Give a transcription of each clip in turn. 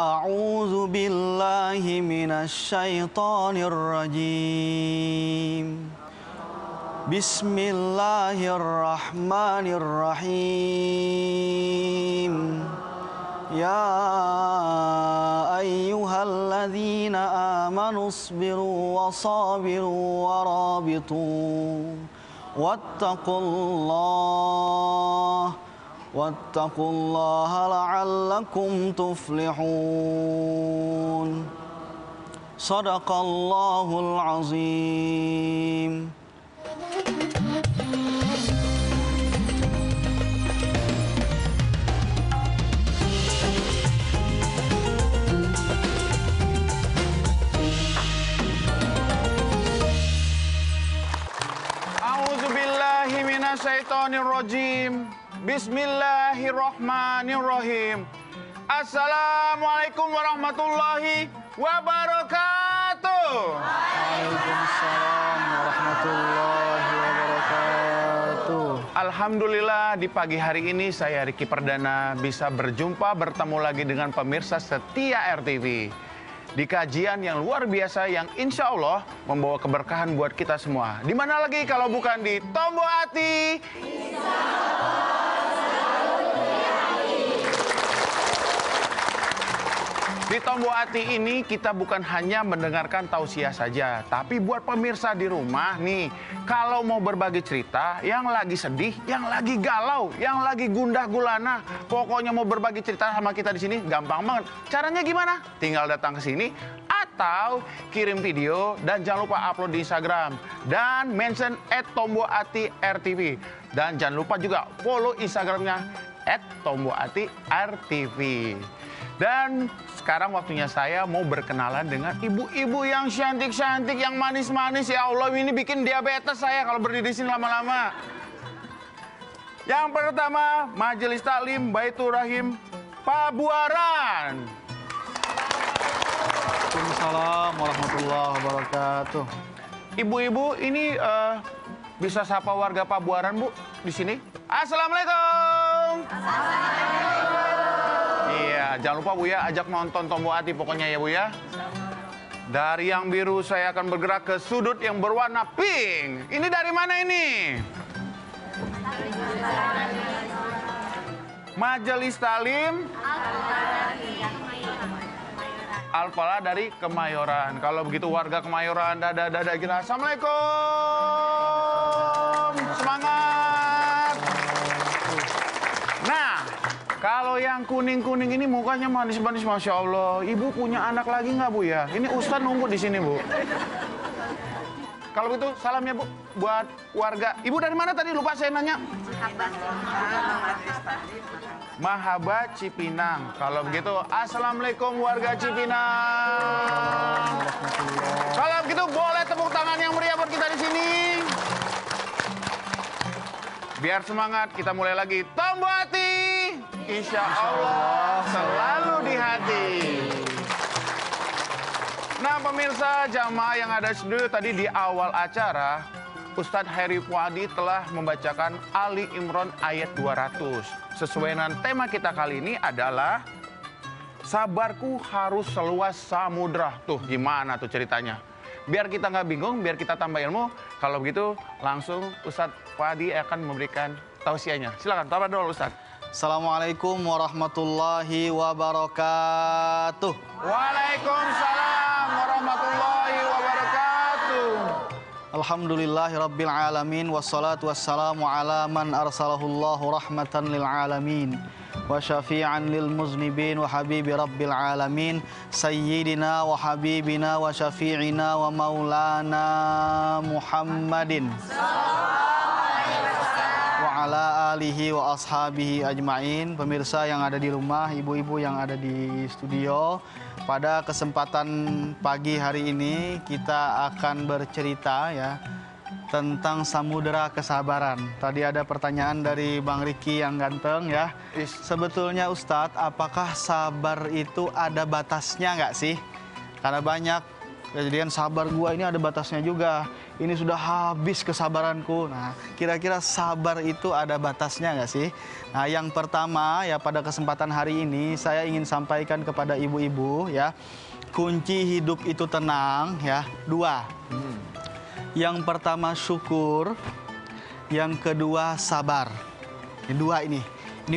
أعوذ بالله من الشيطان الرجيم بسم الله الرحمن الرحيم يا أيها الذين آمنوا اصبروا وصابروا ورابطوا واتقوا الله لعلكم تفلحون صدق الله العظيم. A'udzubillahi minasyaitonirrajim. Bismillahirrahmanirrahim. Assalamualaikum warahmatullahi wabarakatuh. Waalaikumsalam warahmatullahi wabarakatuh. Alhamdulillah di pagi hari ini saya Riki Perdana bisa berjumpa bertemu lagi dengan pemirsa setia RTV. Di kajian yang luar biasa yang insya Allah membawa keberkahan buat kita semua. Di mana lagi kalau bukan di Tombo Hati. Di Tombo Hati ini kita bukan hanya mendengarkan tausiah saja, tapi buat pemirsa di rumah nih, kalau mau berbagi cerita, yang lagi sedih, yang lagi galau, yang lagi gundah gulana, pokoknya mau berbagi cerita sama kita di sini, gampang banget. Caranya gimana? Tinggal datang ke sini atau kirim video dan jangan lupa upload di Instagram dan mention @tombohati_rtv dan jangan lupa juga follow Instagramnya @tombohati_rtv. Dan sekarang waktunya saya mau berkenalan dengan ibu-ibu yang cantik-cantik, yang manis-manis. Ya Allah, ini bikin diabetes saya kalau berdiri di sini lama-lama. Yang pertama, Majelis Taklim Baitur Rahim Pabuaran. Waalaikumsalam warahmatullahi wabarakatuh. Ibu-ibu ini bisa sapa warga Pabuaran, Bu, di sini. Assalamualaikum. Iya, jangan lupa Bu ya, ajak nonton Tombo Hati pokoknya ya Bu ya. Dari yang biru saya akan bergerak ke sudut yang berwarna pink. Ini dari mana ini? Majelis Taklim Al-Falah dari Kemayoran. Kalau begitu warga Kemayoran, dadah kita. Assalamualaikum. Semangat. Nah, kalau yang kuning-kuning ini mukanya manis-manis, Masya Allah. Ibu punya anak lagi nggak, Bu ya? Ini Ustadz nunggu di sini, Bu. Kalau begitu, salamnya, Bu, buat warga. Ibu dari mana tadi? Lupa saya nanya. Mahaba Cipinang. Kalau begitu, Assalamualaikum warga Cipinang. Kalau begitu, boleh tepuk tangan yang meriah buat kita di sini. Biar semangat, kita mulai lagi. Tombo Hati. Insya Allah selalu di hati. Nah pemirsa jamaah yang ada di studio tadi di awal acara, Ustadz Heri Fuadi telah membacakan Ali Imran ayat 200. Sesuai dengan tema kita kali ini adalah sabarku harus seluas samudra. Tuh gimana tuh ceritanya? Biar kita nggak bingung, biar kita tambah ilmu. Kalau begitu langsung Ustadz Fuadi akan memberikan tausiahnya. Silakan, tambah dulu Ustadz. Assalamualaikum warahmatullahi wabarakatuh. Waalaikumsalam warahmatullahi wabarakatuh. Alhamdulillahi rabbil alamin. Wassalatu wassalamu ala man arsalahullahu rahmatan lil alamin wa syafi'an lil muznibin wa habibi rabbil alamin sayyidina wa habibina wa syafi'ina wa maulana Muhammadin ala alihi wa ashabihi ajma'in. Pemirsa yang ada di rumah, ibu-ibu yang ada di studio, pada kesempatan pagi hari ini kita akan bercerita ya tentang samudera kesabaran. Tadi ada pertanyaan dari Bang Riki yang ganteng ya. Sebetulnya Ustadz, apakah sabar itu ada batasnya nggak sih? Karena banyak Kejadian sabar gua ini ada batasnya juga. Ini sudah habis kesabaranku. Nah, kira-kira sabar itu ada batasnya nggak sih? Nah, yang pertama ya pada kesempatan hari ini saya ingin sampaikan kepada ibu-ibu ya, kunci hidup itu tenang ya. Dua. Yang pertama syukur, yang kedua sabar. Ini dua ini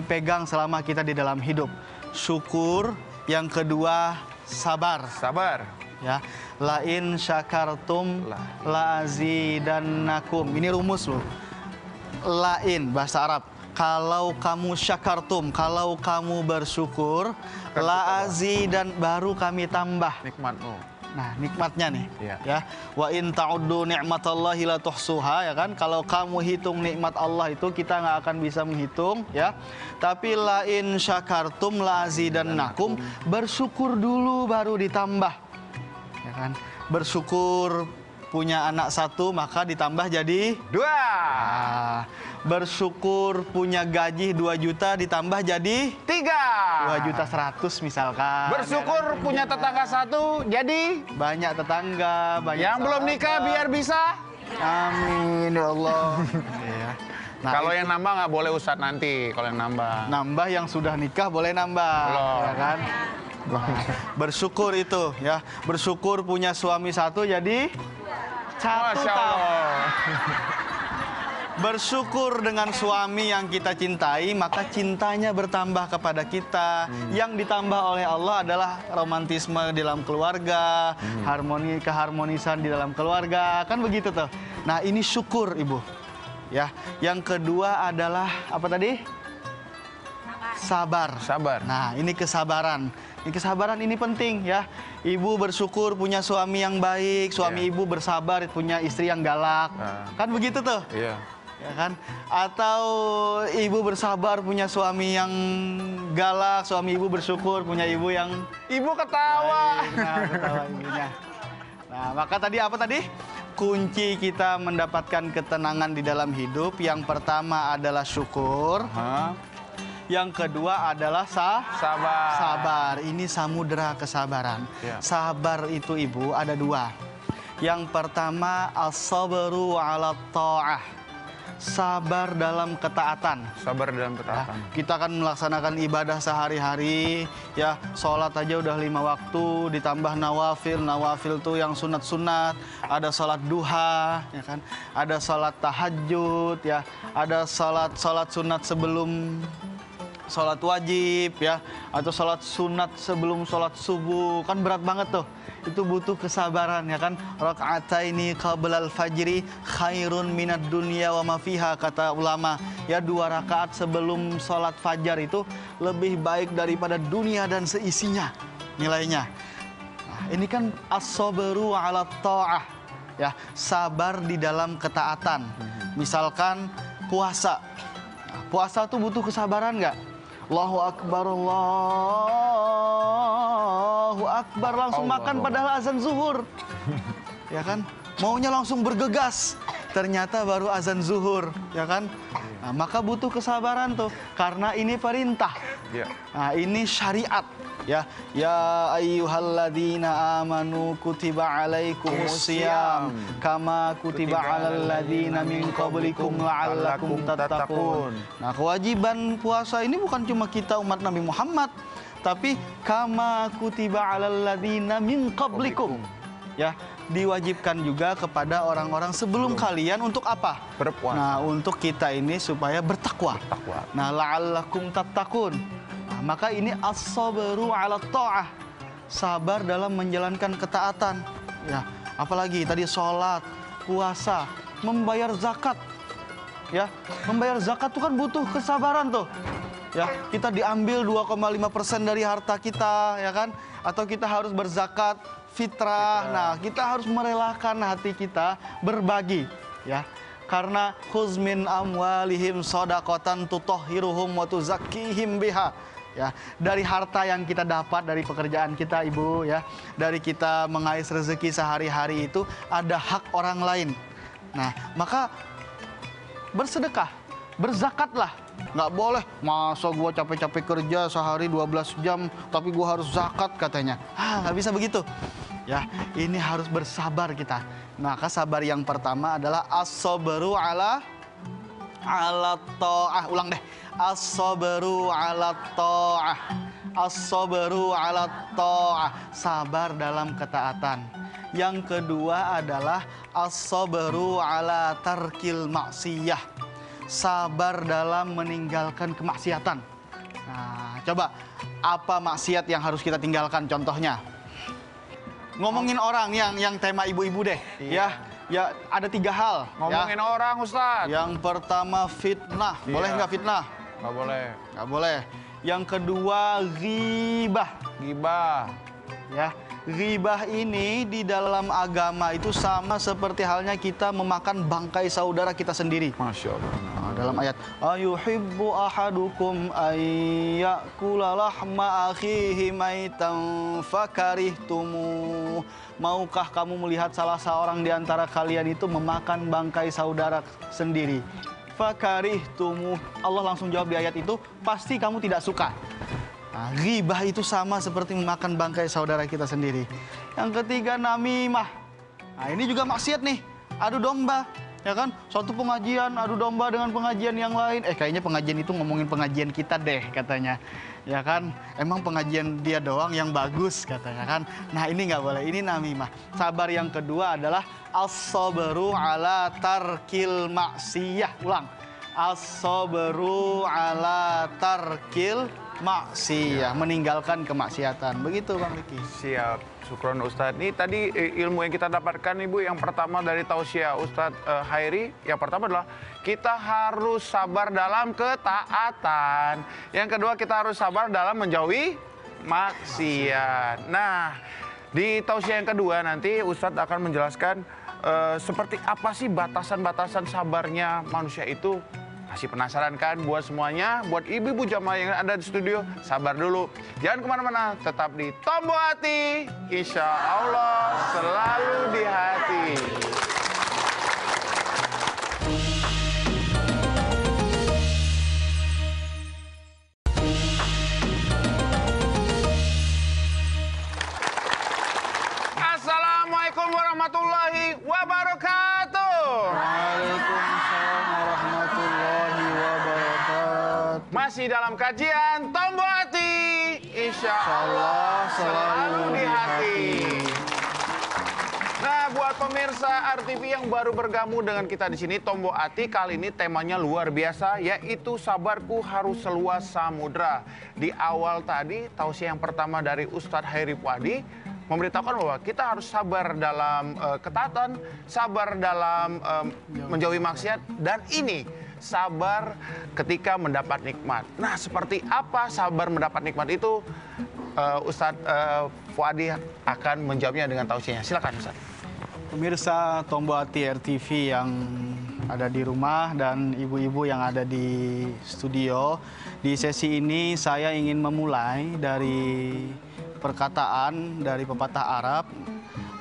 pegang selama kita di dalam hidup. Syukur, yang kedua sabar. Sabar. Ya, lain syakartum la azidannakum. Ini rumus loh. Lain bahasa Arab. Kalau kamu syakartum, kalau kamu bersyukur, la azidan baru kami tambah Nikmatmu. Nah, nikmatnya nih. Iya. Ya. Wa in ta'uddu ni'matallahi la tuhsuha, ya kan? Kalau kamu hitung nikmat Allah itu kita nggak akan bisa menghitung, ya. Tapi la in syakartum la azidannakum, bersyukur dulu baru ditambah. Ya kan? Bersyukur punya anak satu maka ditambah jadi 2. Bersyukur punya gaji 2 juta ditambah jadi 3. 2.100.000 misalkan. Bersyukur punya tetangga satu, jadi Banyak tetangga, banyak yang belum nikah sahabat. biar bisa. Amin ya Allah. Iya. Nah, Kalau itu yang nambah nggak boleh Ustadz nanti. Kalau yang nambah yang sudah nikah boleh nambah, Belum. ya kan? Bersyukur itu ya. Bersyukur punya suami satu jadi satu Masya tahun. Allah. Bersyukur dengan suami yang kita cintai, maka cintanya bertambah kepada kita. Yang ditambah oleh Allah adalah romantisme di dalam keluarga, keharmonisan di dalam keluarga, kan begitu tuh. Nah, ini syukur, Ibu. Ya, yang kedua adalah apa tadi? Sabar. Sabar. Nah, ini kesabaran. Ini kesabaran ini penting ya. Ibu bersyukur punya suami yang baik, suami Iya. ibu bersabar punya istri yang galak. Kan begitu tuh. Iya. Ya kan? Atau ibu bersabar punya suami yang galak, suami ibu bersyukur punya ibu yang Ibu ketawa. baik. Nah, ketawa ibunya. Nah, maka tadi apa tadi? Kunci kita mendapatkan ketenangan di dalam hidup yang pertama adalah syukur, Hah? yang kedua adalah Sabar. sabar. Ini samudera kesabaran. Ya. Sabar itu Ibu ada 2. Yang pertama as-sabru 'ala ta'ah. Sabar dalam ketaatan. Sabar dalam Ya, ketaatan. kita akan melaksanakan ibadah sehari-hari, ya sholat aja udah 5 waktu, ditambah nawafil, nawafil tuh yang sunat-sunat, ada sholat duha, ya kan, ada sholat tahajud, ya, ada sholat sunat sebelum sholat wajib, ya, atau sholat sunat sebelum sholat subuh, kan berat banget tuh. Itu butuh kesabaran, ya kan. Raka'ataini qablal fajri khairun minad dunya wa ma fiha, kata ulama. Ya, 2 rakaat sebelum sholat fajar itu lebih baik daripada dunia dan seisinya nilainya. Nah, ini kan as-sabru 'ala ta'ah. Ya, sabar di dalam ketaatan. Misalkan puasa. Nah, puasa tuh butuh kesabaran nggak? Allahu Akbar, Allahu Akbar, langsung Allah makan Allah. padahal azan zuhur. Ya kan? Maunya langsung bergegas. Ternyata baru azan zuhur, ya kan? Nah, maka butuh kesabaran tuh karena ini perintah. Iya. Nah, ini syariat. Ya, ya ayyuhalladzina amanu kutiba alaikumusiyam kama kutiba alal ladzina min qablikum la'allakum tattaqun. Nah, kewajiban puasa ini bukan cuma kita umat Nabi Muhammad, tapi kama kutiba alal ladzina min qablikum. Ya, diwajibkan juga kepada orang-orang sebelum kalian untuk apa? Berpuasa. Nah, untuk kita ini supaya bertakwa. Bertakwa. Nah, la'allakum tattaqun. Nah, maka ini as-sabru 'ala ta'ah. Sabar dalam menjalankan ketaatan. Ya, apalagi tadi sholat, puasa, membayar zakat. Ya, membayar zakat itu kan butuh kesabaran tuh. Ya, kita diambil 2,5% dari harta kita, ya kan? Atau kita harus berzakat fitrah. Nah, kita harus merelakan hati kita berbagi, ya. Karena khuzmin amwalihim shadaqatan tutahhiruhum wa tuzakkihim biha. Ya, dari harta yang kita dapat dari pekerjaan kita, Ibu, ya, dari kita mengais rezeki sehari-hari itu ada hak orang lain. Nah, maka bersedekah, berzakatlah. Nggak boleh, masa gua capek-capek kerja sehari 12 jam, tapi gua harus zakat katanya. Nggak bisa begitu. Ya, ini harus bersabar kita. Maka sabar yang pertama adalah as-sabru ala ta'ah. Ulang deh. As-sabru ala ta'ah. As-sabru ala ta'ah. Sabar dalam ketaatan. Yang kedua adalah as-sabru ala tarkil maksiyah. Sabar dalam meninggalkan kemaksiatan. Nah, coba apa maksiat yang harus kita tinggalkan contohnya? Ngomongin orang yang tema ibu-ibu deh, ya ada 3 hal. Ngomongin ya. orang, Ustaz. Yang pertama fitnah, boleh nggak fitnah? Nggak boleh. Nggak boleh. Yang kedua ghibah, Gibah. ya. Ghibah ini di dalam agama itu sama seperti halnya kita memakan bangkai saudara kita sendiri. Masya Allah. Nah, dalam ayat ayuhibbu ahadukum ayyakula lahma akhihi maitan fakarihtumu. Maukah kamu melihat salah seorang di antara kalian itu memakan bangkai saudara sendiri? Fakarihtumu. Allah langsung jawab di ayat itu, pasti kamu tidak suka. Nah, ghibah itu sama seperti memakan bangkai saudara kita sendiri. Yang ketiga namimah. Nah, ini juga maksiat nih, adu domba. Ya kan, suatu pengajian adu domba dengan pengajian yang lain. Kayaknya pengajian itu ngomongin pengajian kita deh katanya. Ya kan, emang pengajian dia doang yang bagus katanya kan. Nah, ini nggak boleh, ini namimah. Sabar yang kedua adalah as-sabru ala tarkil maksiyah. Ulang. As-sabru ala tarkil maksiyah, meninggalkan kemaksiatan. Begitu Bang Riki. Siap, syukron Ustadz. Ini tadi ilmu yang kita dapatkan Ibu, yang pertama dari tausiah Ustadz Hairi, yang pertama adalah kita harus sabar dalam ketaatan. Yang kedua kita harus sabar dalam menjauhi maksiat. Nah, di tausiah yang kedua nanti Ustadz akan menjelaskan seperti apa sih batasan-batasan sabarnya manusia itu. Masih penasaran kan buat semuanya, buat ibu-ibu jamaah yang ada di studio, sabar dulu. Jangan kemana-mana, tetap di Tombo Hati. Insya Allah selalu di hati. Assalamualaikum warahmatullahi wabarakatuh. Waalaikumsalam warahmatullahi wabarakatuh. Masih dalam kajian Tombo Hati. Insya Allah selalu di hati. Nah, buat pemirsa RTV yang baru bergabung dengan kita di sini, Tombo Hati kali ini temanya luar biasa, yaitu sabarku harus seluas samudra. Di awal tadi, tausiah yang pertama dari Ustadz Hairi Puadi memberitahukan bahwa kita harus sabar dalam ketaatan, sabar dalam menjauhi maksiat, dan ini sabar ketika mendapat nikmat. Nah, seperti apa sabar mendapat nikmat itu? Ustadz Fuadi akan menjawabnya dengan tausiahnya. Silakan Ustadz. Pemirsa Tombo Hati RTV yang ada di rumah dan ibu-ibu yang ada di studio, di sesi ini saya ingin memulai dari perkataan dari pepatah Arab,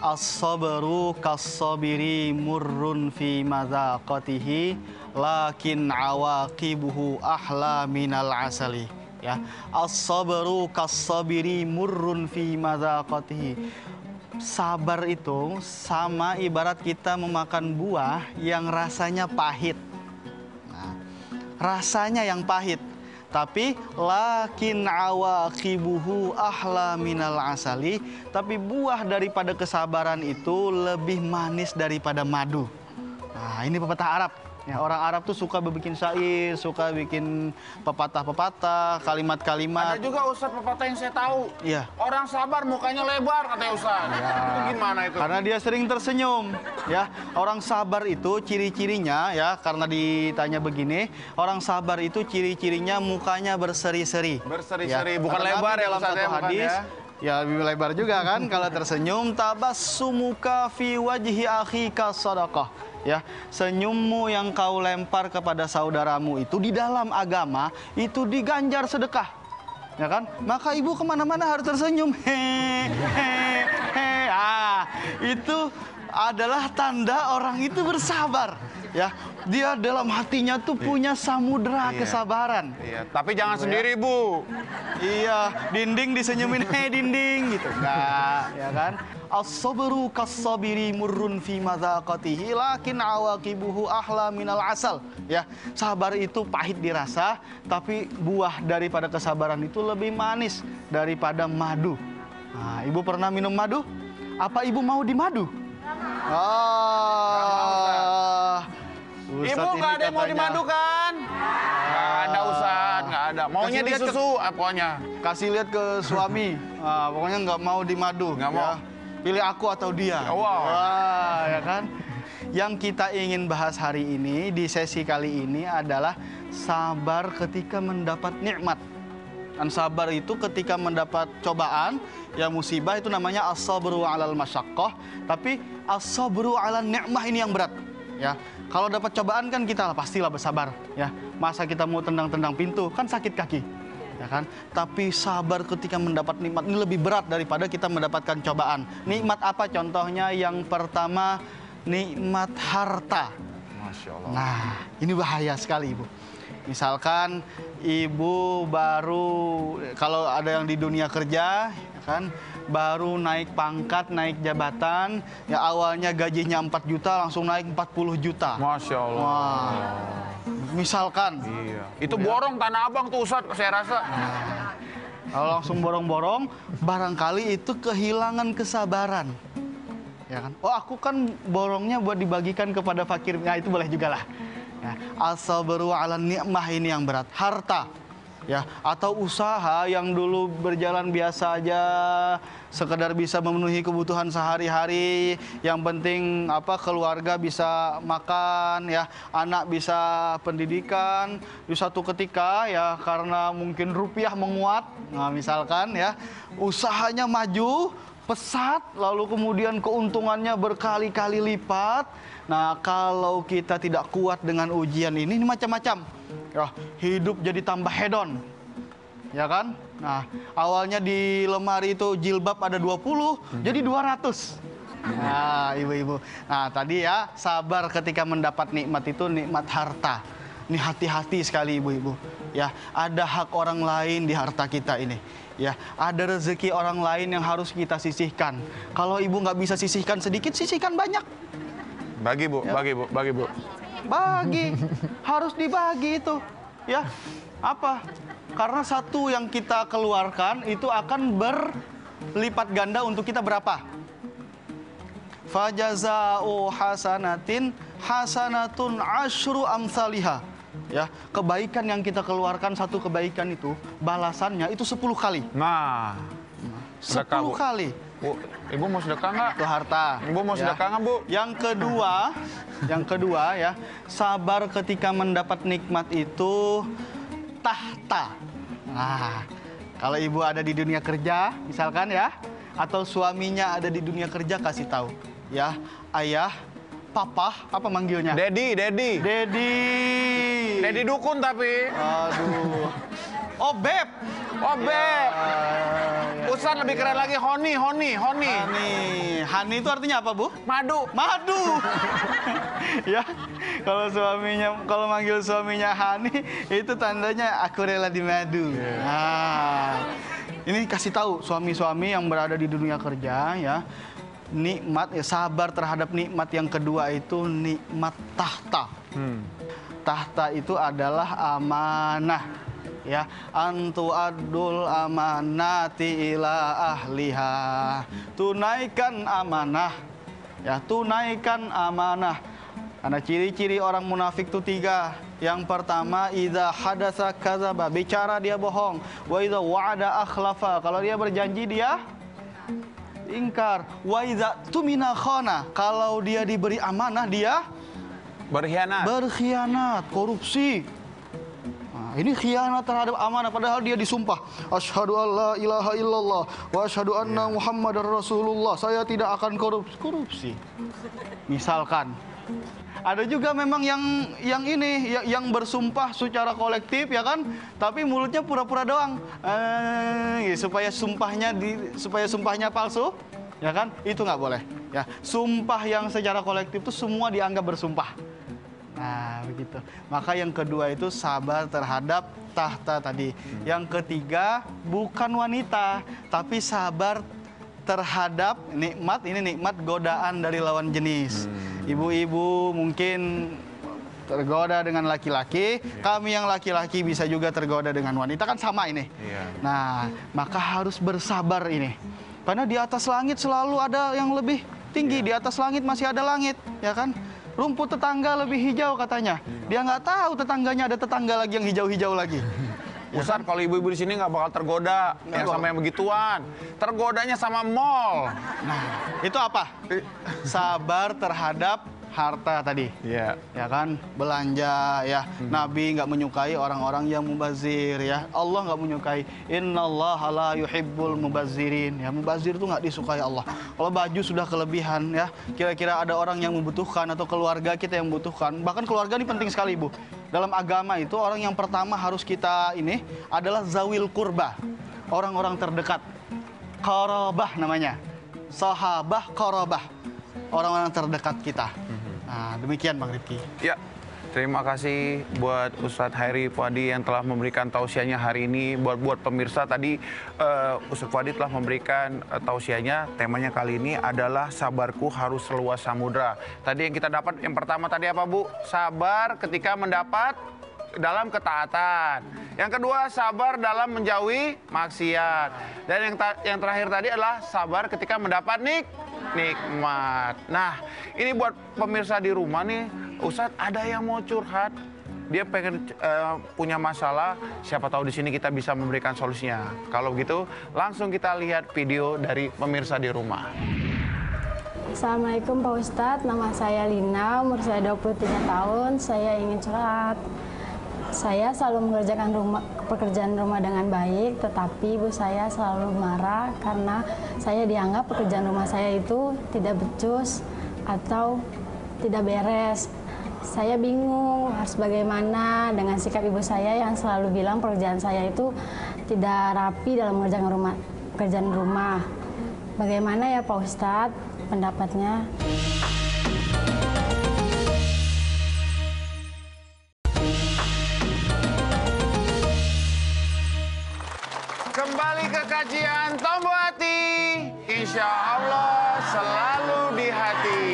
as-sabru kas-sabiri murrun fi madzaqatihi lakin awaqibuhu ahla minal asali. Ya, as-sabru kas-sabiri murrun fi madzaqatihi. Sabar itu sama ibarat kita memakan buah yang rasanya pahit. Nah, rasanya yang pahit. Tapi lakin awaqibuhu ahla minal asali. Tapi buah daripada kesabaran itu lebih manis daripada madu. Nah, ini pepatah Arab. Ya, orang Arab tuh suka bikin syair, suka bikin pepatah-pepatah, kalimat-kalimat. Ada juga Ustadz pepatah yang saya tahu. Iya. Orang sabar mukanya lebar katanya Ustadz. Ya. Itu gimana itu? Karena dia sering tersenyum. Ya, orang sabar itu ciri-cirinya ya, karena ditanya begini, orang sabar itu ciri-cirinya mukanya berseri-seri. Berseri-seri, bukan Karena lebar Nabi ya dalam Ustadz satu ya, bukan hadis. ya? Ya, lebih lebar juga kan kalau tersenyum, tabassumuka fi wajhi akhika sadaqah. Ya, senyummu yang kau lempar kepada saudaramu itu di dalam agama itu diganjar sedekah. Ya kan? Maka ibu kemana-mana harus tersenyum. Itu adalah tanda orang itu bersabar. Ya, dia dalam hatinya tuh punya samudera kesabaran. Iya, tapi jangan sendiri Bu. Iya, dinding disenyumin, dinding gitu. Enggak, ya kan? As-sabru kas-sabiri murrun fi madzaqatihi lakin awaqibuhu ahla minal asal. Ya, sabar itu pahit dirasa, tapi buah daripada kesabaran itu lebih manis daripada madu. Nah, Ibu pernah minum madu? Apa Ibu mau di madu? Ibu nggak ada yang mau dimadu kan? Nggak ada Ustaz, nggak ada. Maunya di susu, pokoknya. Kasih lihat ke suami, pokoknya nggak mau dimadu. Nggak mau. Pilih aku atau dia. Wow. Wah, ya kan? Yang kita ingin bahas hari ini, di sesi kali ini adalah sabar ketika mendapat nikmat. Dan sabar itu ketika mendapat cobaan, ya musibah itu namanya as-sabru 'alal masyaqqah, tapi as-sabru 'alan ni'mah ini yang berat. Ya, kalau dapat cobaan kan kita pastilah bersabar, ya. Masa kita mau tendang-tendang pintu kan sakit kaki, ya kan? Tapi sabar ketika mendapat nikmat ini lebih berat daripada kita mendapatkan cobaan. Nikmat apa contohnya? Yang pertama, nikmat harta. Masya Allah. Nah, ini bahaya sekali, Ibu. Misalkan Ibu baru, kalau ada yang di dunia kerja, ya kan, baru naik pangkat, naik jabatan, ya awalnya gajinya 4 juta langsung naik 40 juta. Masya Allah. Wah, misalkan. Iya. Itu borong Tanah Abang tuh Ustaz, saya rasa. Kalau langsung borong-borong, barangkali itu kehilangan kesabaran. Ya kan? Oh, aku kan borongnya buat dibagikan kepada fakir. Nah, itu boleh juga lah. Ya, as-sabru 'alan ni'mah ini yang berat. Harta, ya, atau usaha yang dulu berjalan biasa aja, sekedar bisa memenuhi kebutuhan sehari-hari, yang penting keluarga bisa makan, ya, anak bisa pendidikan. Di satu ketika, ya, karena mungkin rupiah menguat, nah misalkan, ya, usahanya maju pesat, lalu kemudian keuntungannya berkali-kali lipat. Nah, kalau kita tidak kuat dengan ujian ini macam-macam. Ya, hidup jadi tambah hedon. Ya kan? Nah, awalnya di lemari itu jilbab ada 20, jadi 200. Nah, ibu-ibu. Nah, tadi ya, sabar ketika mendapat nikmat itu nikmat harta. Ini hati-hati sekali ibu-ibu. Ya, ada hak orang lain di harta kita ini. Ya, ada rezeki orang lain yang harus kita sisihkan. Kalau ibu nggak bisa sisihkan sedikit, sisihkan banyak. Bagi Bu, Ya. bagi Bu, bagi Bu. Bagi, harus dibagi itu, ya. Apa? Karena satu yang kita keluarkan itu akan berlipat ganda untuk kita berapa? Fajaza'u hasanatin hasanatun asyru amsalihah. Ya, kebaikan yang kita keluarkan, satu kebaikan itu balasannya itu 10 kali. Nah, 10 Bu. kali. Bu, Ibu mau sedekah nggak? Itu harta. Ibu mau Ya. sedekah nggak, Bu? Yang kedua ya, sabar ketika mendapat nikmat itu tahta. Nah, kalau ibu ada di dunia kerja, misalkan ya, atau suaminya ada di dunia kerja, kasih tahu ya, ayah, papa, apa manggilnya? Dedi, Dedi. Dedi. Dedi dukun tapi. Aduh. Oh, Beb. Oh, Beb. Ustaz lebih keren lagi, Honi. Hani itu artinya apa, Bu? Madu. Madu. Ya, kalau manggil suaminya Hani, itu tandanya aku rela di madu. Nah, ini kasih tahu suami-suami yang berada di dunia kerja ya, nikmat ya, sabar terhadap nikmat yang kedua itu nikmat tahta. Tahta itu adalah amanah. Ya, antu adul amanati ila ahliha. Tunaikan amanah. Ya, tunaikan amanah. Karena ciri-ciri orang munafik itu 3. Yang pertama, idza hadatsa kadzaba, bicara dia bohong. Wa idza wa'ada akhlafa, kalau dia berjanji dia ingkar. Wa idza tumina khana, kalau dia diberi amanah dia berkhianat, korupsi. Ini khianat terhadap amanah, padahal dia disumpah. Asyhadu alla ilaha illallah wa asyhadu anna Muhammadar Rasulullah. Saya tidak akan korupsi. Misalkan. Ada juga memang yang bersumpah secara kolektif ya kan, tapi mulutnya pura-pura doang. Supaya sumpahnya palsu, ya kan? Itu nggak boleh. Ya, sumpah yang secara kolektif itu semua dianggap bersumpah. Nah, begitu. Maka yang kedua itu sabar terhadap tahta tadi. Yang ketiga bukan wanita, tapi sabar terhadap nikmat, ini nikmat godaan dari lawan jenis. Ibu-ibu mungkin tergoda dengan laki-laki, kami yang laki-laki bisa juga tergoda dengan wanita, kan sama ini. Nah, maka harus bersabar ini. Karena di atas langit selalu ada yang lebih tinggi, di atas langit masih ada langit, ya kan? Rumput tetangga lebih hijau katanya. Dia nggak tahu tetangganya ada tetangga lagi yang hijau-hijau lagi. Ustadz, kalau ibu-ibu di sini nggak bakal tergoda yang sama yang begituan. Tergodanya sama mall. Nah, itu apa? Sabar terhadap harta tadi. Iya. Ya kan, belanja ya. Nabi nggak menyukai orang-orang yang mubazir ya. Allah nggak menyukai. Innallaha la yuhibbul mubazirin. Ya, mubazir itu nggak disukai Allah. Kalau baju sudah kelebihan ya, kira-kira ada orang yang membutuhkan atau keluarga kita yang membutuhkan. Bahkan keluarga ini penting sekali, Bu. Dalam agama itu orang yang pertama harus kita ini adalah zawil kurba. Orang-orang terdekat. Qarabah namanya. Sahabah qarabah. Orang-orang terdekat kita. Nah, demikian Bang Rifki. Ya, terima kasih buat Ustadz Hairi Fuadi yang telah memberikan tausiahnya hari ini. Buat pemirsa tadi, Ustadz Fuadi telah memberikan tausiahnya. Temanya kali ini adalah sabarku harus seluas samudra. Tadi yang kita dapat, yang pertama tadi apa, Bu? Sabar ketika mendapat dalam ketaatan. Yang kedua, sabar dalam menjauhi maksiat. Dan yang terakhir tadi adalah sabar ketika mendapat nikmat. Nah, ini buat pemirsa di rumah nih, Ustadz ada yang mau curhat. Dia pengen punya masalah, siapa tahu di sini kita bisa memberikan solusinya. Kalau begitu, langsung kita lihat video dari pemirsa di rumah. Assalamualaikum Pak Ustadz, nama saya Lina, umur saya 23 tahun, saya ingin curhat. Saya selalu mengerjakan pekerjaan rumah dengan baik, tetapi ibu saya selalu marah karena saya dianggap pekerjaan rumah saya itu tidak becus atau tidak beres. Saya bingung harus bagaimana dengan sikap ibu saya yang selalu bilang pekerjaan saya itu tidak rapi dalam mengerjakan pekerjaan rumah. Bagaimana ya Pak Ustadz pendapatnya? Kembali ke kajian Tombo Hati, insya Allah selalu di hati.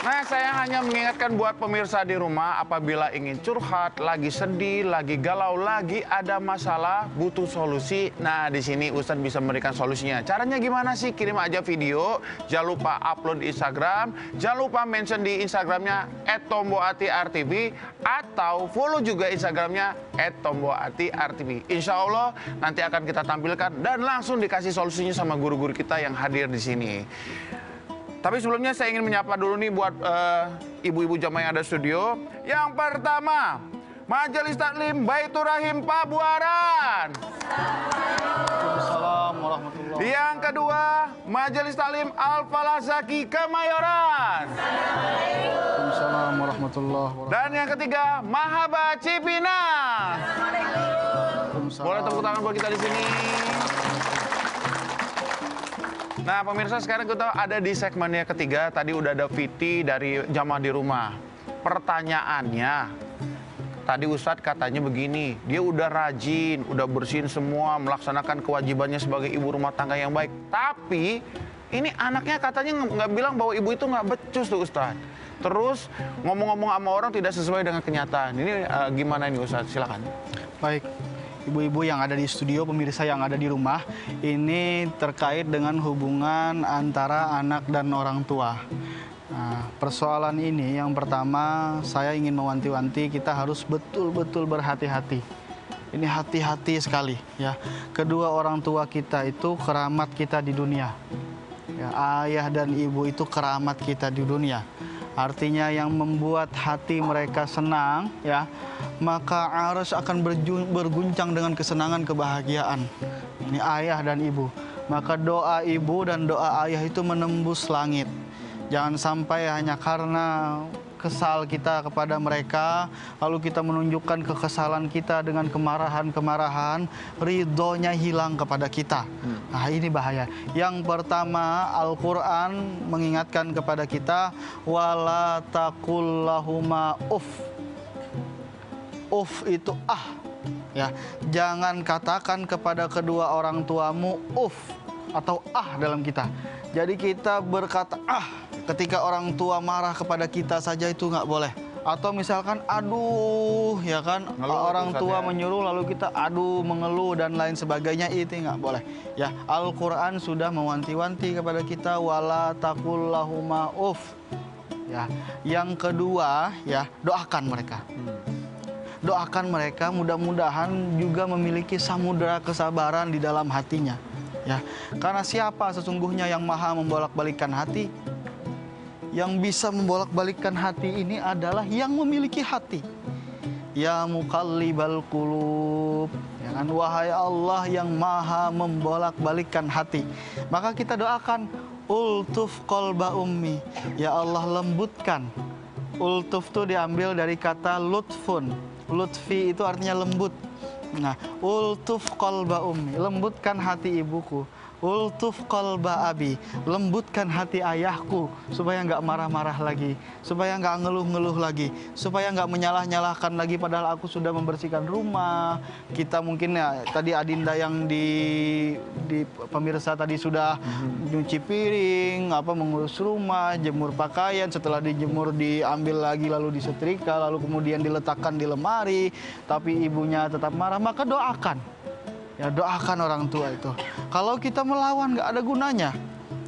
Nah, saya hanya mengingatkan buat pemirsa di rumah, apabila ingin curhat, lagi sedih, lagi galau, lagi ada masalah, butuh solusi. Nah, di sini Ustadz bisa memberikan solusinya. Caranya gimana sih? Kirim aja video, jangan lupa upload di Instagram, jangan lupa mention di Instagramnya @tomboatiRTV, atau follow juga Instagramnya @tomboatiRTV. Insya Allah nanti akan kita tampilkan dan langsung dikasih solusinya sama guru-guru kita yang hadir di sini. Tapi sebelumnya saya ingin menyapa dulu nih buat ibu-ibu jamaah yang ada di studio. Yang pertama, Majelis Taklim Baitur Rahim Pabuaran. Waalaikumsalam warahmatullahi. Yang kedua, Majelis Taklim Al-Falah Zaki Kemayoran. Waalaikumsalam warahmatullahi wabarakatuh. Dan yang ketiga, Mahaba Cipinang. Boleh tepuk tangan buat kita di sini. Nah, pemirsa, sekarang kita ada di segmennya ketiga. Tadi udah ada Viti dari jamaah di rumah. Pertanyaannya, tadi Ustadz katanya begini, dia udah rajin, udah bersihin semua, melaksanakan kewajibannya sebagai ibu rumah tangga yang baik. Tapi, ini anaknya katanya nggak bilang bahwa ibu itu nggak becus tuh Ustadz. Terus ngomong-ngomong sama orang tidak sesuai dengan kenyataan. Ini gimana ini Ustadz? Silakan. Baik. Ibu-ibu yang ada di studio, pemirsa yang ada di rumah, ini terkait dengan hubungan antara anak dan orang tua. Nah, persoalan ini yang pertama saya ingin mewanti-wanti kita harus betul-betul berhati-hati. Ini hati-hati sekali ya. Kedua orang tua kita itu keramat kita di dunia. Ya, ayah dan ibu itu keramat kita di dunia. Artinya yang membuat hati mereka senang ya, maka arsy akan berguncang dengan kesenangan, kebahagiaan. Ini ayah dan ibu. Maka doa ibu dan doa ayah itu menembus langit. Jangan sampai hanya karena kesal kita kepada mereka, lalu kita menunjukkan kekesalan kita dengan kemarahan-kemarahan, ridhonya hilang kepada kita. Nah, ini bahaya. Yang pertama, Al-Quran mengingatkan kepada kita, wala taqul lahuma uff. Uff itu Ya, jangan katakan kepada kedua orang tuamu uf atau dalam kita. Jadi kita berkata ketika orang tua marah kepada kita saja itu nggak boleh. Atau misalkan aduh, ya kan, Ngeluh orang itu tua Ustaz, ya. menyuruh lalu kita aduh, mengeluh dan lain sebagainya, itu nggak boleh. Ya, Al-Quran sudah mewanti-wanti kepada kita wala taqul lahuma uf. Ya, yang kedua ya, doakan mereka. Doakan mereka, mudah-mudahan juga memiliki samudera kesabaran di dalam hatinya. Ya, karena siapa sesungguhnya yang maha membolak-balikkan hati? Yang bisa membolak-balikkan hati ini adalah yang memiliki hati. Ya muqallibal qulub, ya kan, wahai Allah yang maha membolak-balikkan hati. Maka kita doakan ultuf qalba ummi, ya Allah lembutkan. Ultuf itu diambil dari kata lutfun. Lutfi itu artinya lembut. Nah, ultuf qalba ummi, lembutkan hati ibuku. Ultuf qalba abi, lembutkan hati ayahku supaya nggak marah-marah lagi, supaya nggak ngeluh-ngeluh lagi, supaya nggak menyalah-nyalahkan lagi padahal aku sudah membersihkan rumah. Kita mungkin ya tadi Adinda yang di pemirsa tadi sudah nyuci piring, mengurus rumah, jemur pakaian, setelah dijemur diambil lagi lalu disetrika, lalu kemudian diletakkan di lemari, tapi ibunya tetap marah, maka doakan. Ya, doakan orang tua itu. Kalau kita melawan nggak ada gunanya.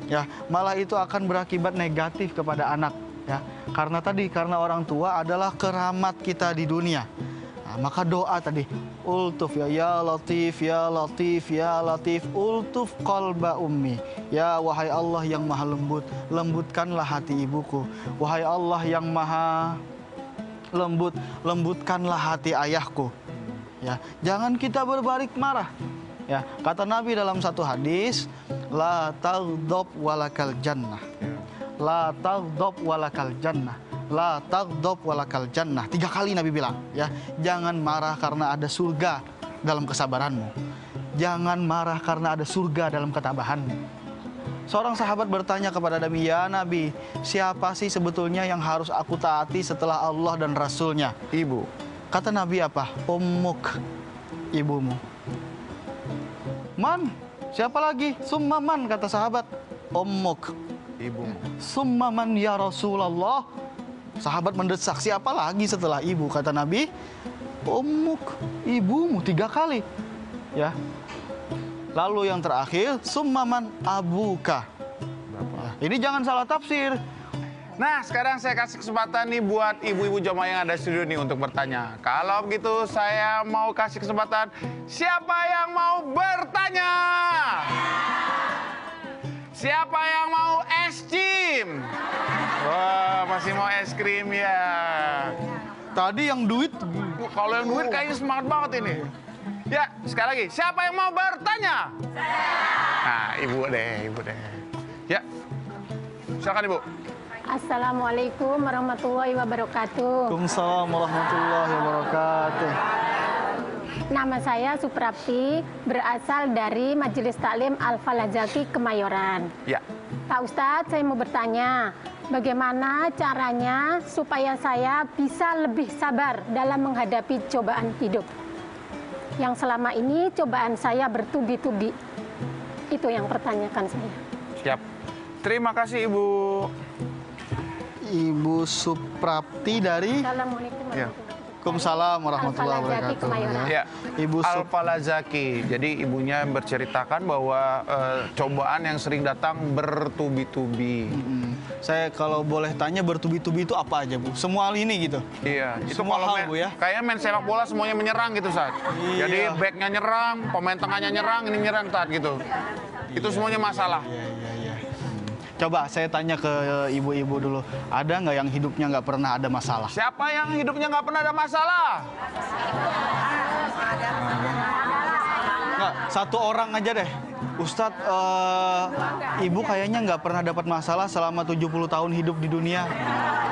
Ya, malah itu akan berakibat negatif kepada anak. Ya, karena orang tua adalah keramat kita di dunia. Nah, maka doa tadi, ultuf ya latif, ya latif, ya latif, ultuf qalba ummi. Ya wahai Allah yang maha lembut, lembutkanlah hati ibuku. Wahai Allah yang maha lembut, lembutkanlah hati ayahku. Ya, jangan kita berbalik marah. Ya, kata Nabi dalam satu hadis, la taghdab walakal jannah. La taghdab walakal jannah. La taghdab walakal jannah. 3 kali Nabi bilang, ya, jangan marah karena ada surga dalam kesabaranmu. Jangan marah karena ada surga dalam ketabahanmu. Seorang sahabat bertanya kepada Nabi, ya Nabi, siapa sih sebetulnya yang harus aku taati setelah Allah dan Rasulnya? Ibu. Kata Nabi apa? Ummuk, ibumu. Man, siapa lagi? Summa man, kata sahabat. Ummuk, Ibumu. summa man ya Rasulullah. Sahabat mendesak, siapa lagi setelah ibu? Kata Nabi, ummuk, ibumu, 3 kali. Ya. Lalu yang terakhir, summa man abuka. Ya, ini jangan salah tafsir. Nah, sekarang saya kasih kesempatan nih buat ibu-ibu jamaah yang ada di studio nih untuk bertanya. Kalau begitu saya mau kasih kesempatan, siapa yang mau bertanya? Siapa yang mau es krim? Wah, masih mau es krim ya. Tadi yang duit, Kalau yang duit kayaknya semangat banget ini. Ya, sekali lagi, siapa yang mau bertanya? Nah, ibu deh. Ya, silakan ibu. Assalamualaikum warahmatullahi wabarakatuh. Waalaikumsalam warahmatullahi wabarakatuh. Nama saya Suprapti, berasal dari Majelis Taklim Al-Falazaki Kemayoran. Ya. Pak Ustadz, saya mau bertanya, bagaimana caranya supaya saya bisa lebih sabar dalam menghadapi cobaan hidup? Yang selama ini cobaan saya bertubi-tubi. Itu yang pertanyakan saya. Siap. Terima kasih ibu. Ibu Suprapti dari Assalamualaikum Ya. Waalaikumsalam warahmatullahi Al-Falazaki wabarakatuh. Kemayoran. Ya, Ibu Al-Falazaki. Jadi ibunya berceritakan bahwa cobaan yang sering datang bertubi-tubi. Saya kalau boleh tanya bertubi-tubi itu apa aja, Bu? Semua hal ini gitu. Iya, itu Semua kalau hal, Bu, ya? kayaknya main sepak bola semuanya menyerang gitu saat. Iya. Jadi backnya nyerang, pemain tengahnya nyerang, ini nyerang saat gitu. Itu semuanya masalah. Iya. Coba saya tanya ke ibu-ibu dulu. Ada nggak yang hidupnya nggak pernah ada masalah? Siapa yang hidupnya nggak pernah ada masalah? Nggak, satu orang aja deh. Ustadz, ibu kayaknya nggak pernah dapat masalah selama 70 tahun hidup di dunia.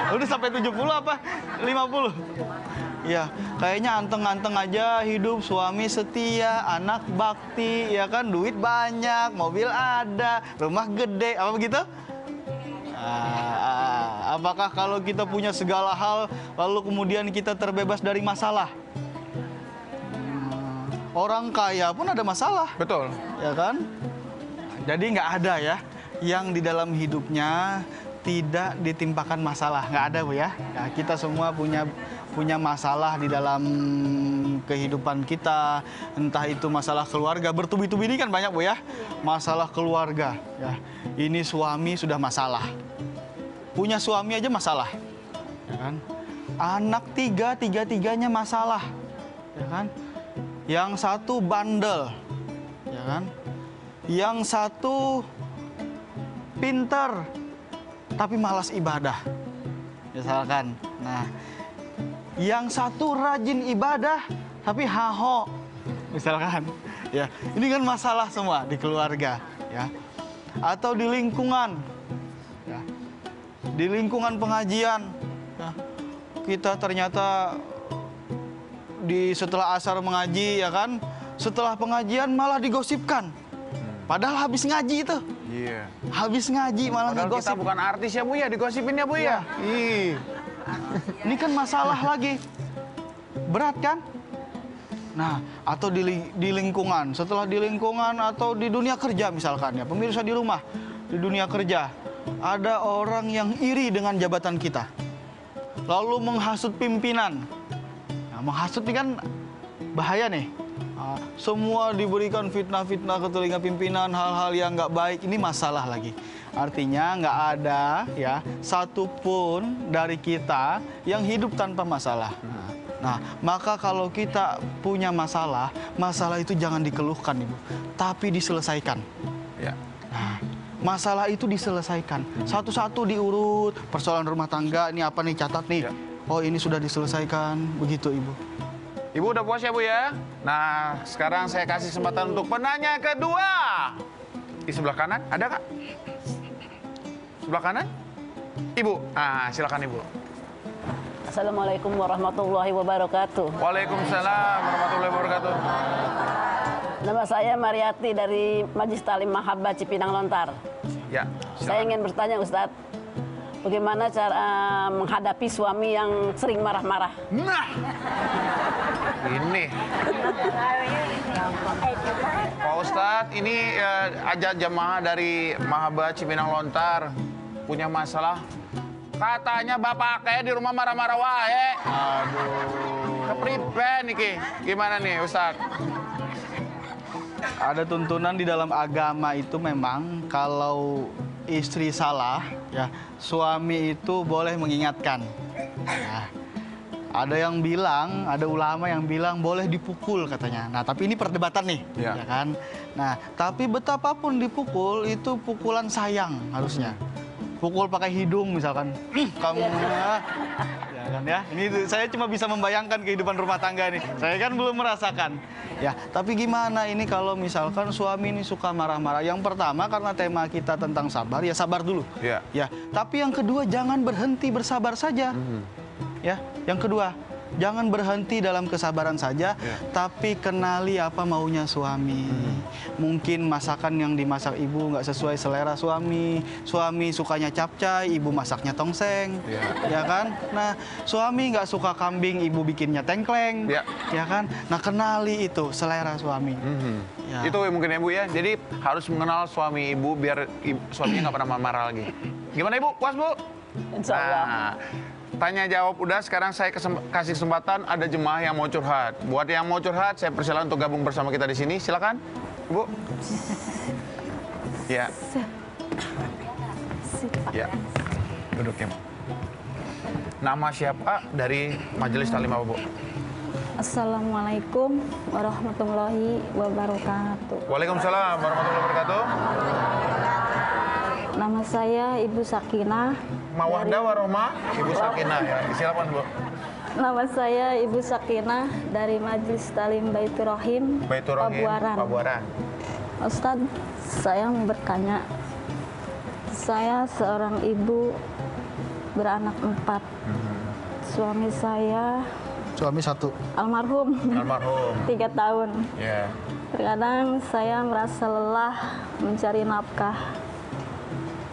Udah sampai 70 apa? 50? Ya, kayaknya anteng-anteng aja hidup, suami setia, anak bakti, ya kan, duit banyak, mobil ada, rumah gede, apa begitu? Apakah kalau kita punya segala hal, lalu kemudian kita terbebas dari masalah? Orang kaya pun ada masalah. Betul. Ya kan? Jadi nggak ada ya yang di dalam hidupnya tidak ditimpakan masalah. Nggak ada, Bu ya. Ya, kita semua punya masalah di dalam kehidupan kita. Entah itu masalah keluarga. Bertubi-tubi ini kan banyak, Bu ya. Masalah keluarga. Ya. Ini suami sudah masalah. Punya suami aja masalah. Ya kan? Anak tiga-tiganya masalah. Ya kan? Yang satu bandel, ya kan? Yang satu pinter, tapi malas ibadah, misalkan. Nah, yang satu rajin ibadah, tapi haho, misalkan. Ya, ini kan masalah semua di keluarga, ya. Atau di lingkungan, ya. Di lingkungan pengajian, ya. Kita ternyata setelah asar mengaji, ya kan, setelah pengajian malah digosipkan, padahal habis ngaji itu. Iya. Habis ngaji malah Padahal digosip. kita bukan artis ya, Bu ya, digosipin ya, Bu ya. Ih. Ini kan masalah lagi, berat kan? Nah, atau di lingkungan, setelah di lingkungan atau di dunia kerja misalkan ya, pemirsa di rumah, di dunia kerja ada orang yang iri dengan jabatan kita, lalu menghasut pimpinan. Menghasut ini kan bahaya nih. Semua diberikan fitnah-fitnah ke telinga pimpinan, hal-hal yang nggak baik. Ini masalah lagi. Artinya nggak ada ya satupun dari kita yang hidup tanpa masalah. Nah, maka kalau kita punya masalah, masalah itu jangan dikeluhkan, Ibu, tapi diselesaikan. Ya. Nah, masalah itu diselesaikan. Satu-satu diurut, persoalan rumah tangga, ini apa nih, catat nih. Ya. Oh, ini sudah diselesaikan, begitu, Ibu. Ibu udah puas ya, Bu ya? Nah, sekarang saya kasih kesempatan untuk penanya kedua. Di sebelah kanan, ada Kak? Sebelah kanan? Ibu, silakan Ibu. Assalamualaikum warahmatullahi wabarakatuh. Waalaikumsalam warahmatullahi wabarakatuh. Nama saya Mariati dari Majelis Talim Mahabbah Cipinang Lontar. Ya, Saya silakan. ingin bertanya Ustadz, bagaimana cara menghadapi suami yang sering marah-marah? Nah, ini. Pak Ustadz, ini ajak jemaah dari Mahabbah Cipinang Lontar punya masalah. Katanya bapak kayak di rumah marah-marah wae. Aduh. Kepriben niki. Gimana nih Ustadz? Ada tuntunan di dalam agama itu memang kalau istri salah, ya suami itu boleh mengingatkan. Nah, ada yang bilang, ada ulama yang bilang boleh dipukul katanya. Nah, tapi ini perdebatan nih, Ya. ya kan? Nah, tapi betapapun dipukul itu pukulan sayang harusnya. Pukul pakai hidung misalkan, kamu ya kan ya. Ini saya cuma bisa membayangkan kehidupan rumah tangga ini. Saya kan belum merasakan. Ya, tapi gimana ini kalau misalkan suami ini suka marah-marah? Yang pertama karena tema kita tentang sabar, ya sabar dulu. Ya. Ya, tapi yang kedua jangan berhenti bersabar saja. Ya, yang kedua jangan berhenti dalam kesabaran saja, tapi kenali apa maunya suami. Mungkin masakan yang dimasak ibu nggak sesuai selera suami. Suami sukanya capcay, ibu masaknya tongseng, ya kan? Nah, suami nggak suka kambing, ibu bikinnya tengkleng, ya kan? Nah, kenali itu selera suami. Ya. Itu mungkin ya Bu ya. Jadi harus mengenal suami ibu biar suaminya nggak pernah marah lagi. Gimana Ibu? Puas Bu? Insya Allah. Nah, tanya jawab udah, sekarang saya kasih kesempatan ada jemaah yang mau curhat. Buat yang mau curhat, saya persilakan untuk gabung bersama kita di sini. Silakan, Bu. Ya. Ya. Duduk ya, Bu. Nama siapa dari Majelis Talim apa, Bu? Assalamualaikum warahmatullahi wabarakatuh. Waalaikumsalam warahmatullahi wabarakatuh. Nama saya Ibu Sakinah. Mawadah warahmah, Ibu Sakinah ya. Silakan, Bu. Nama saya Ibu Sakinah dari Majelis Talim Baitur Rahim, Baitur Rahim, Pabuaran. Pabuaran. Ustadz, saya mau bertanya. Saya seorang ibu beranak 4. Suami saya Suami satu. almarhum Almarhum. 3 tahun. Ya. Terkadang saya merasa lelah mencari nafkah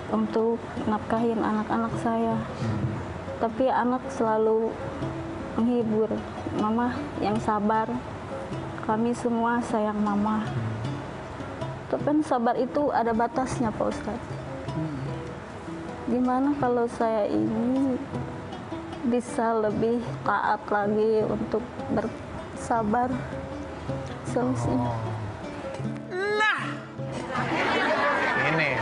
untuk nafkahin anak-anak saya. Tapi anak selalu menghibur, Mama yang sabar, kami semua sayang mama. Tapi sabar itu ada batasnya Pak Ustadz. Gimana kalau saya ini bisa lebih taat lagi untuk bersabar solusinya. Nah, ini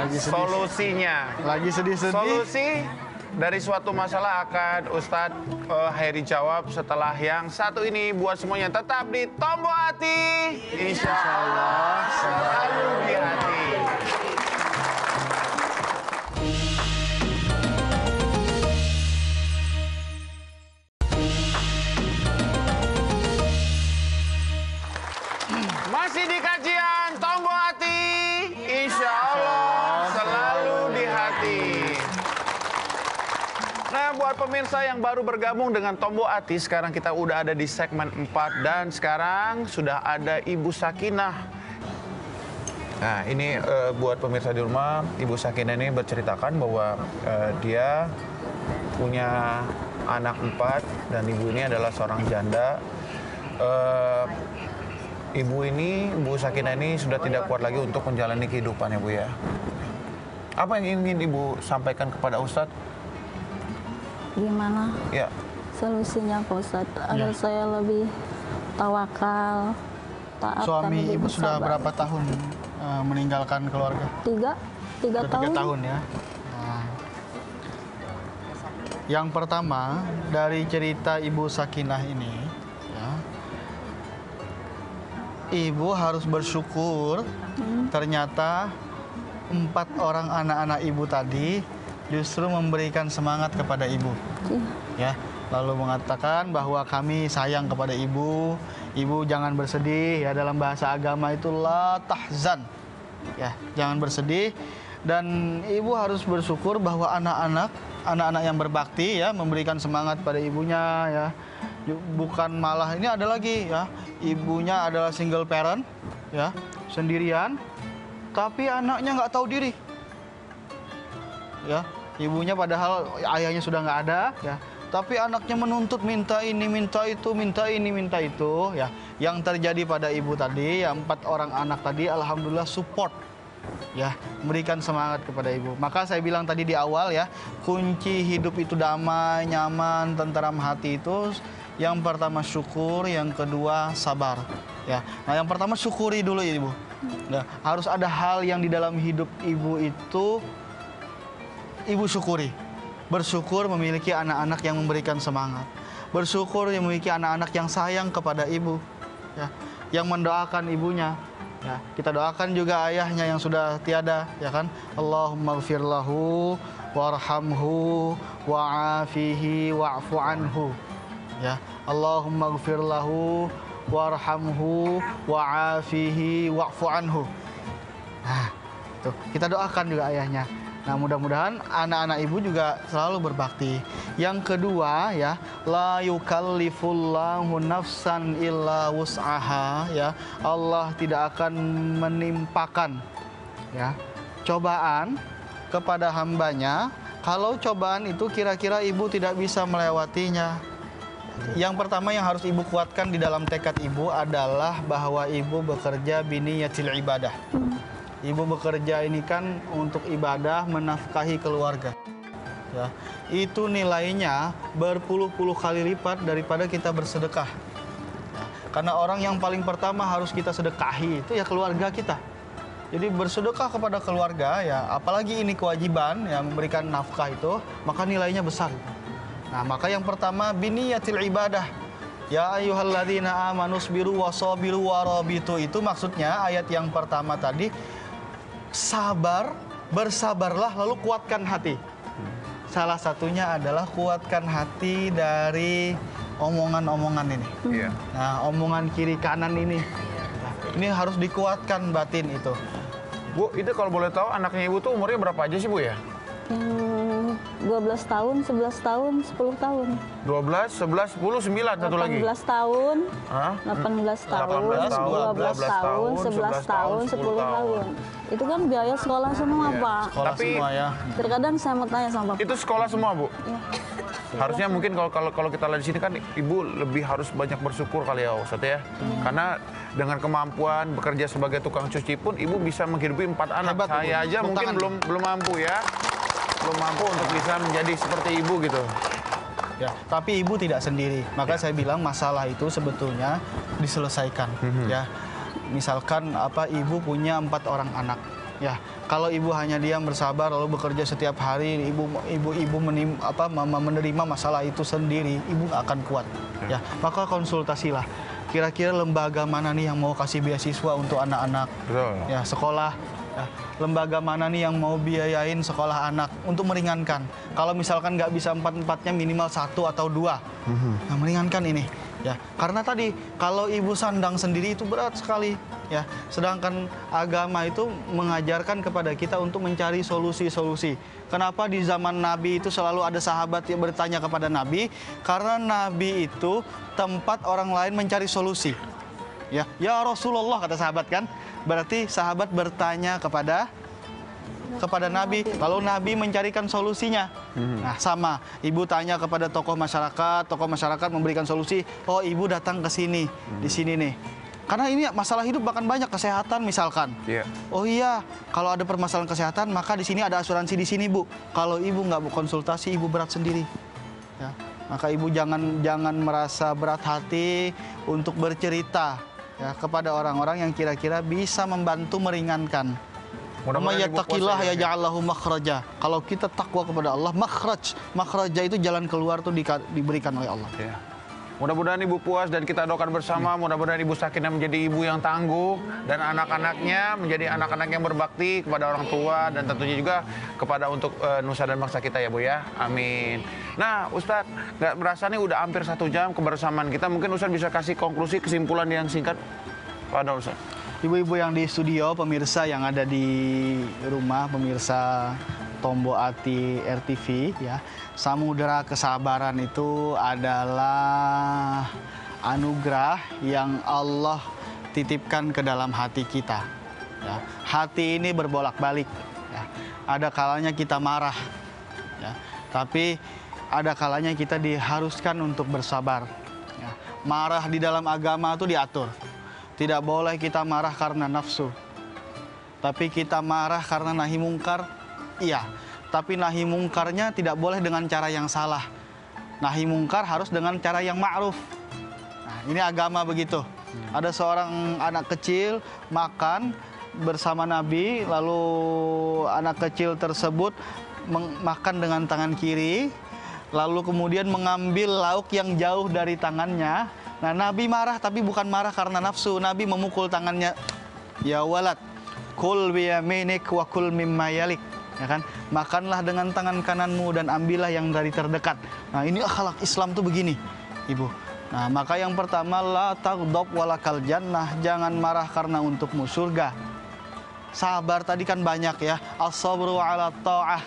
Lagi sedih. solusinya. Lagi sedih-sedih. Solusi dari suatu masalah akan Ustadz Hairi jawab setelah yang satu ini. Buat semuanya tetap di Tombo Hati. Insya Allah selalu di hati. Masih di kajian Tombo Hati. Insya Allah selalu di hati. Nah, buat pemirsa yang baru bergabung dengan Tombo Hati, sekarang kita udah ada di segmen 4 dan sekarang sudah ada Ibu Sakinah. Nah, ini buat pemirsa di rumah, Ibu Sakinah ini berceritakan bahwa dia punya anak 4 dan ibu ini adalah seorang janda. Ibu Sakinah ini sudah tidak kuat lagi untuk menjalani kehidupan ya Bu ya. Apa yang ingin Ibu sampaikan kepada Ustadz? Gimana Ya. solusinya Pak Ustadz agar saya lebih tawakal, taat dan Suami lebih ibu sudah bersabar. berapa tahun meninggalkan keluarga? Tiga Sudah 3 tahun. tahun ya. Nah. Yang pertama dari cerita Ibu Sakinah ini, ya, ibu harus bersyukur ternyata 4 orang anak-anak ibu tadi justru memberikan semangat kepada ibu. Ya, lalu mengatakan bahwa kami sayang kepada ibu. Ibu jangan bersedih, ya, dalam bahasa agama itu la tahzan. Ya, jangan bersedih, dan ibu harus bersyukur bahwa anak-anak yang berbakti ya memberikan semangat pada ibunya ya. Bukan malah ini ada lagi ya, ibunya adalah single parent ya, sendirian, tapi anaknya nggak tahu diri. Ya, ibunya padahal ayahnya sudah nggak ada ya, tapi anaknya menuntut minta ini, minta itu, minta ini, minta itu ya. Yang terjadi pada ibu tadi ya, 4 orang anak tadi alhamdulillah support ya, memberikan semangat kepada ibu. Maka saya bilang tadi di awal ya, kunci hidup itu damai, nyaman, tentram hati itu yang pertama syukur, yang kedua sabar ya. Nah, yang pertama syukuri dulu ibu. Nah, harus ada hal yang di dalam hidup ibu itu ibu syukuri. Bersyukur memiliki anak-anak yang memberikan semangat. Bersyukur yang memiliki anak-anak yang sayang kepada ibu ya, yang mendoakan ibunya. Ya, kita doakan juga ayahnya yang sudah tiada ya kan. Allahumma ighfir lahu warhamhu wa'afihi wa'fu anhu. Ya, Allahumma ighfir lahu warhamhu wa'afihi wa'fu anhu. Nah, tuh, kita doakan juga ayahnya. Nah, mudah-mudahan anak-anak ibu juga selalu berbakti. Yang kedua ya, la yukallifullahu nafsan illa wus'aha ya. Allah tidak akan menimpakan ya cobaan kepada hambanya kalau cobaan itu kira-kira ibu tidak bisa melewatinya. Yang pertama yang harus ibu kuatkan di dalam tekad ibu adalah bahwa ibu bekerja biniyatil ibadah. Ibu bekerja ini kan untuk ibadah, menafkahi keluarga. Ya, itu nilainya berpuluh-puluh kali lipat daripada kita bersedekah. Ya, karena orang yang paling pertama harus kita sedekahi itu ya keluarga kita. Jadi bersedekah kepada keluarga ya, apalagi ini kewajiban ya, memberikan nafkah itu, maka nilainya besar. Nah, maka yang pertama biniyatil ibadah. Ya ayyuhalladzina amanu sabiru wasabiru warabitu, itu maksudnya ayat yang pertama tadi, sabar, bersabarlah lalu kuatkan hati. Salah satunya adalah kuatkan hati dari omongan-omongan ini. Iya. Nah, omongan kiri kanan ini. Ini harus dikuatkan batin itu. Bu, itu kalau boleh tahu anaknya Ibu tuh umurnya berapa aja sih Bu ya? Yang 12 tahun, 11 tahun, 10 tahun. 12, 11, 10, 9 satu lagi. 18 tahun, Hah? 18 tahun, 18 tahun, 12 tahun, 11 tahun, 10 tahun. Itu kan biaya sekolah semua, Pak. Sekolah Tapi- semua ya. Terkadang saya mau tanya sama Bapak. Itu sekolah semua, Bu? Ya. Harusnya mungkin kalau kita lihat di sini kan Ibu lebih harus banyak bersyukur kali ya Ustadz ya. Karena dengan kemampuan bekerja sebagai tukang cuci pun Ibu bisa menghidupi 4 anak. Hebat, Ibu. Saya aja Tepuk mungkin tangan. belum mampu ya. Belum mampu untuk bisa menjadi seperti Ibu gitu. Ya, tapi ibu tidak sendiri. Maka saya bilang masalah itu sebetulnya diselesaikan. Ya, misalkan ibu punya 4 orang anak. Ya, kalau ibu hanya diam bersabar lalu bekerja setiap hari, ibu menerima masalah itu sendiri, ibu nggak akan kuat. Ya, maka konsultasilah. Kira-kira lembaga mana nih yang mau kasih beasiswa untuk anak-anak? Betul. Ya, sekolah. Ya, lembaga mana nih yang mau biayain sekolah anak untuk meringankan? Kalau misalkan nggak bisa 4-4-nya minimal 1 atau 2, nah, meringankan ini. Ya, karena tadi kalau ibu sandang sendiri itu berat sekali. Ya, sedangkan agama itu mengajarkan kepada kita untuk mencari solusi-solusi. Kenapa di zaman Nabi itu selalu ada sahabat yang bertanya kepada Nabi? Karena Nabi itu tempat orang lain mencari solusi. Ya Rasulullah kata sahabat kan. Berarti sahabat bertanya kepada Nabi, lalu Nabi mencarikan solusinya. Nah, sama, ibu tanya kepada tokoh masyarakat memberikan solusi. Oh, ibu datang ke sini, di sini nih. Karena ini masalah hidup bahkan banyak, kesehatan misalkan. Iya. Oh iya, kalau ada permasalahan kesehatan maka di sini ada asuransi di sini, Bu. Kalau ibu nggak konsultasi, ibu berat sendiri. Ya, maka ibu jangan merasa berat hati untuk bercerita ya kepada orang-orang yang kira-kira bisa membantu meringankan. Mudah-mudahan Ibu Yattaqillah puasa ya ja'allahu makhraja. Kalau kita takwa kepada Allah, makhraja itu jalan keluar tuh diberikan oleh Allah. Ya. Mudah-mudahan Ibu puas dan kita doakan bersama. Mudah-mudahan Ibu Sakinah menjadi ibu yang tangguh dan anak-anaknya menjadi anak-anak yang berbakti kepada orang tua dan tentunya juga kepada untuk nusa dan bangsa kita ya Bu ya. Amin. Nah Ustadz, nggak berasa nih udah hampir 1 jam kebersamaan kita. Mungkin Ustadz bisa kasih konklusi kesimpulan yang singkat pada Ustadz. Ibu-ibu yang di studio, pemirsa yang ada di rumah, pemirsa Tombo Ati RTV ya. Samudera kesabaran itu adalah anugerah yang Allah titipkan ke dalam hati kita. Ya. Hati ini berbolak-balik. Ya. Ada kalanya kita marah, ya. Tapi ada kalanya kita diharuskan untuk bersabar. Ya. Marah di dalam agama itu diatur. Tidak boleh kita marah karena nafsu. Tapi kita marah karena nahi mungkar, iya. Tapi nahi mungkarnya tidak boleh dengan cara yang salah. Nahi mungkar harus dengan cara yang ma'ruf. Nah, ini agama begitu. Ada seorang anak kecil makan bersama Nabi, lalu anak kecil tersebut makan dengan tangan kiri, lalu kemudian mengambil lauk yang jauh dari tangannya. Nah, Nabi marah, tapi bukan marah karena nafsu. Nabi memukul tangannya. Ya walad, kul biyaminik wa kul mimma yalik. Ya kan? Makanlah dengan tangan kananmu dan ambillah yang dari terdekat. Nah, ini akhlak Islam tuh begini, Ibu. Nah, maka yang pertama, la taghdab walakal jannah. Jangan marah karena untukmu surga. Sabar tadi kan banyak ya. As-sabru ala ta'ah.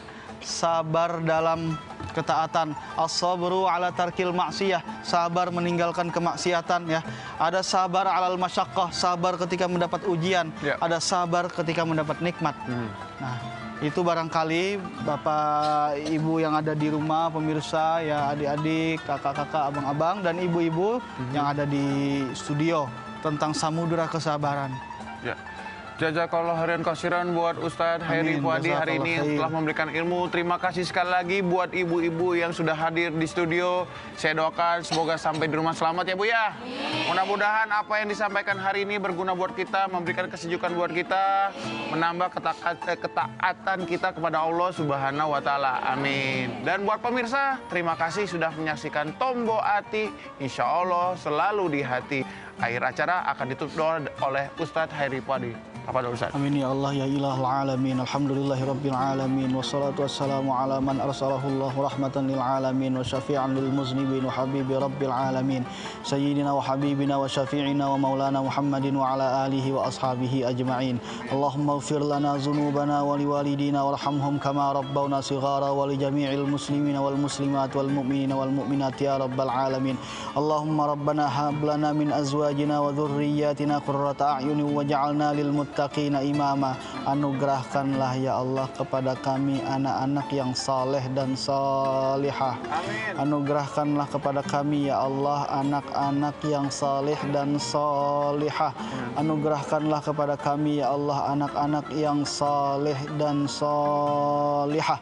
Sabar dalam ketaatan. As-sabru ala tarkil maksiyah. Sabar meninggalkan kemaksiatan ya. Ada sabar alal masyaqqah, sabar ketika mendapat ujian. Ya. Ada sabar ketika mendapat nikmat. Nah, itu barangkali Bapak Ibu yang ada di rumah, pemirsa ya, adik-adik, kakak-kakak, abang-abang dan ibu-ibu yang ada di studio tentang samudera kesabaran. Ya. Jazakallah khairan kasiran buat Ustadz Heri Amin. Fuadi hari ini Jazakallah khair. telah memberikan ilmu. Terima kasih sekali lagi buat ibu-ibu yang sudah hadir di studio. Saya doakan semoga sampai di rumah selamat ya Bu ya. Mudah-mudahan apa yang disampaikan hari ini berguna buat kita, memberikan kesejukan buat kita, menambah ketaatan kita kepada Allah Subhanahu wa taala. Amin. Dan buat pemirsa, terima kasih sudah menyaksikan Tombo Ati. Insya Allah selalu di hati. Akhir acara akan ditutup oleh Ustadz Heri Fuadi. Apa doa Ustaz? Amin ya Allah ya ilahul alamin. Alhamdulillahi rabbil alamin. Wassalatu wassalamu ala man arsalahullahu rahmatan lil alamin wa syafi'an lil muznibin wa habibi rabbil alamin. Sayyidina wa habibina wa syafi'ina wa maulana Muhammadin wa ala alihi wa ashabihi ajma'in. Allahumma ighfir lana dzunubana wa liwalidina warhamhum kama rabbawna shighara wa li jami'il muslimina wal muslimat wal mu'minina wal mu'minat ya rabbal alamin. Allahumma rabbana hab lana min azwajina wa dhurriyyatina qurrata a'yunin waj'alna lil muttaqina imama. Anugerahkanlah ya Allah kepada kami anak-anak yang saleh dan salihah. Anugerahkanlah kepada kami ya Allah anak-anak yang saleh dan salihah. Anugerahkanlah kepada kami ya Allah anak-anak yang saleh dan salihah.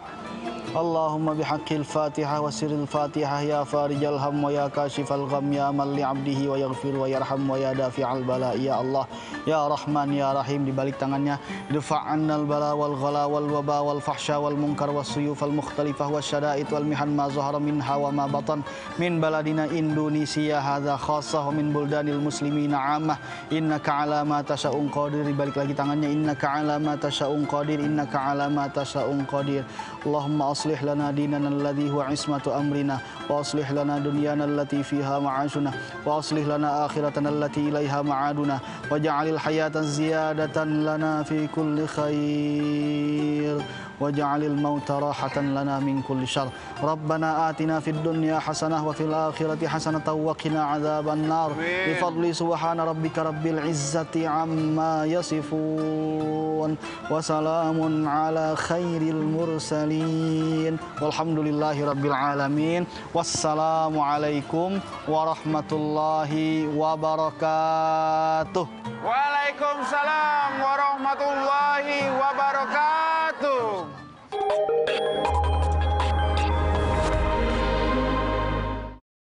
Allahumma bihaqqil Fatihah wa sirril Fatihah ya farijal ham wa ya kashifal gham ya man li 'abdihi wa yaghfir wa yarham wa ya dafi'al bala ya Allah ya Rahman ya Rahim. Di balik tangannya dafa'annal bala wal ghala wal waba wal fahsya wal munkar was suyuf al mukhtalifah wasyada'id wal mihan ma zahara minha wa ma batan min baladina Indonesia hadza khassah wa min buldanil muslimina 'ammah innaka 'ala ma tasya'un qadir. Di balik lagi tangannya innaka 'ala ma tasya'un qadir innaka 'ala ma tasya'un qadir. Allahumma aslih lana dinana alladhi huwa ismatu amrina wa aslih lana dunyana allati fiha ma'ashuna wa aslih lana akhiratana allati ilaiha ma'aduna waj'alil hayata ziyadatan lana fi kulli khair waj'alil mauta rahatan lana min kulli syarr. Rabbana atina fid dunya hasanah wa fil akhirati hasanatan wa qina adzaban nar. Bi fadli subhana rabbika rabbil izzati amma yasifun wa salamun ala khairil mursalin walhamdulillahi rabbil alamin. Wassalamu alaikum warahmatullahi wabarakatuh. Waalaikumsalam warahmatullahi wabarakatuh.